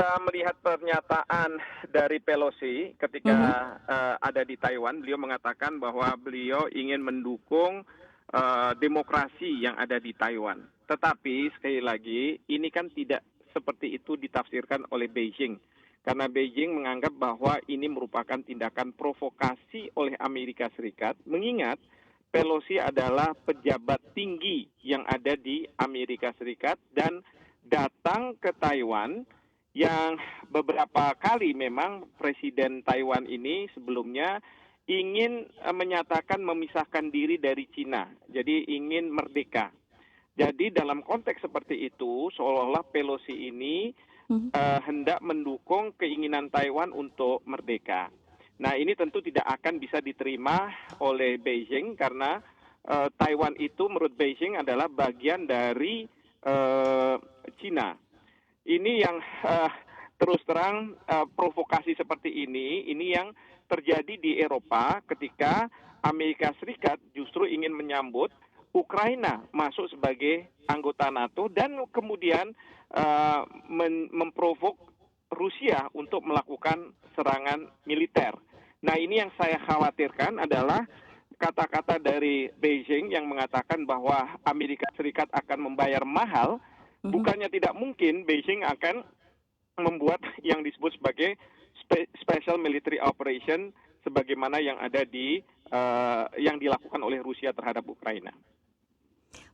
Melihat pernyataan dari Pelosi ketika Mhm. ada di Taiwan, beliau mengatakan bahwa beliau ingin mendukung demokrasi yang ada di Taiwan. Tetapi sekali lagi, ini kan tidak seperti itu ditafsirkan oleh Beijing. Karena Beijing menganggap bahwa ini merupakan tindakan provokasi oleh Amerika Serikat, mengingat Pelosi adalah pejabat tinggi yang ada di Amerika Serikat dan datang ke Taiwan yang beberapa kali memang Presiden Taiwan ini sebelumnya ingin menyatakan memisahkan diri dari Cina, jadi ingin merdeka. Jadi dalam konteks seperti itu, seolah-olah Pelosi ini Mhm. hendak mendukung keinginan Taiwan untuk merdeka. Nah, ini tentu tidak akan bisa diterima oleh Beijing karena Taiwan itu menurut Beijing adalah bagian dari Cina. Ini yang terus terang provokasi seperti ini yang terjadi di Eropa ketika Amerika Serikat justru ingin menyambut Ukraina masuk sebagai anggota NATO dan kemudian memprovok Rusia untuk melakukan serangan militer. Nah, ini yang saya khawatirkan adalah kata-kata dari Beijing yang mengatakan bahwa Amerika Serikat akan membayar mahal. Mhm. Bukannya tidak mungkin Beijing akan membuat yang disebut sebagai special military operation sebagaimana yang ada di yang dilakukan oleh Rusia terhadap Ukraina.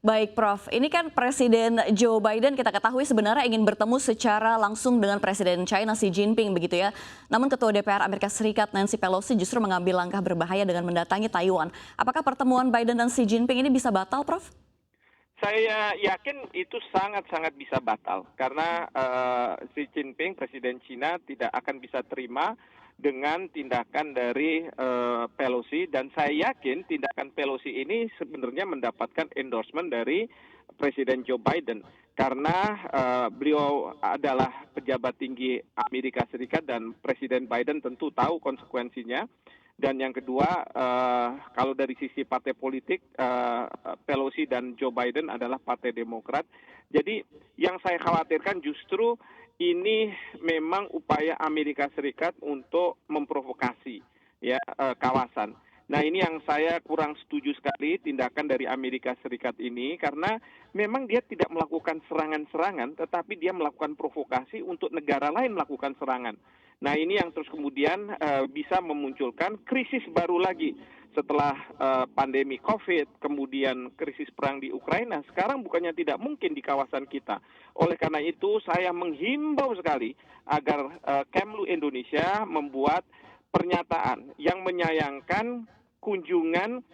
Baik Prof, ini kan Presiden Joe Biden kita ketahui sebenarnya ingin bertemu secara langsung dengan Presiden China Xi Jinping begitu ya. Namun Ketua DPR Amerika Serikat Nancy Pelosi justru mengambil langkah berbahaya dengan mendatangi Taiwan. Apakah pertemuan Biden dan Xi Jinping ini bisa batal, Prof? Saya yakin itu sangat-sangat bisa batal karena Xi Jinping, Presiden Cina, tidak akan bisa terima dengan tindakan dari Pelosi dan saya yakin tindakan Pelosi ini sebenarnya mendapatkan endorsement dari Presiden Joe Biden karena beliau adalah pejabat tinggi Amerika Serikat dan Presiden Biden tentu tahu konsekuensinya. Dan yang kedua, kalau dari sisi partai politik, Pelosi dan Joe Biden adalah partai Demokrat. Jadi yang saya khawatirkan justru ini memang upaya Amerika Serikat untuk memprovokasi ya kawasan. Nah, ini yang saya kurang setuju sekali tindakan dari Amerika Serikat ini karena memang dia tidak melakukan serangan-serangan, tetapi dia melakukan provokasi untuk negara lain melakukan serangan. Nah, ini yang terus kemudian bisa memunculkan krisis baru lagi setelah pandemi COVID, kemudian krisis perang di Ukraina. Sekarang bukannya tidak mungkin di kawasan kita. Oleh karena itu, saya menghimbau sekali agar Kemlu Indonesia membuat pernyataan yang menyayangkan kunjungan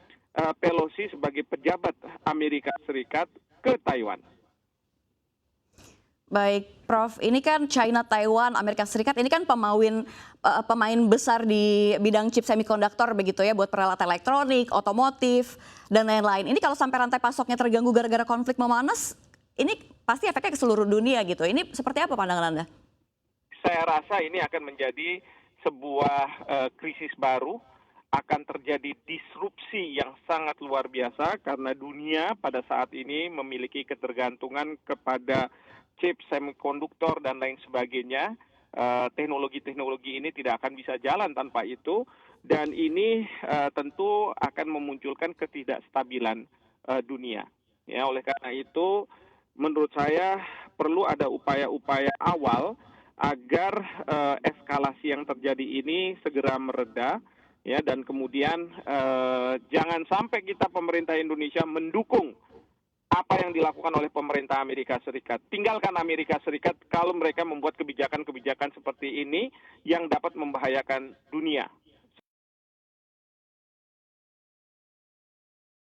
Pelosi sebagai pejabat Amerika Serikat ke Taiwan. Baik, Prof. Ini kan China, Taiwan, Amerika Serikat ini kan pemain besar di bidang chip semikonduktor begitu ya buat peralatan elektronik, otomotif dan lain-lain. Ini kalau sampai rantai pasoknya terganggu gara-gara konflik memanas, ini pasti efeknya ke seluruh dunia gitu. Ini seperti apa pandangan Anda? Saya rasa ini akan menjadi sebuah krisis baru, akan terjadi disrupsi yang sangat luar biasa karena dunia pada saat ini memiliki ketergantungan kepada chip semikonduktor dan lain sebagainya. Teknologi-teknologi ini tidak akan bisa jalan tanpa itu dan ini tentu akan memunculkan ketidakstabilan dunia. Ya, oleh karena itu menurut saya perlu ada upaya-upaya awal agar eskalasi yang terjadi ini segera mereda ya dan kemudian jangan sampai kita pemerintah Indonesia mendukung apa yang dilakukan oleh pemerintah Amerika Serikat. Tinggalkan Amerika Serikat kalau mereka membuat kebijakan-kebijakan seperti ini yang dapat membahayakan dunia.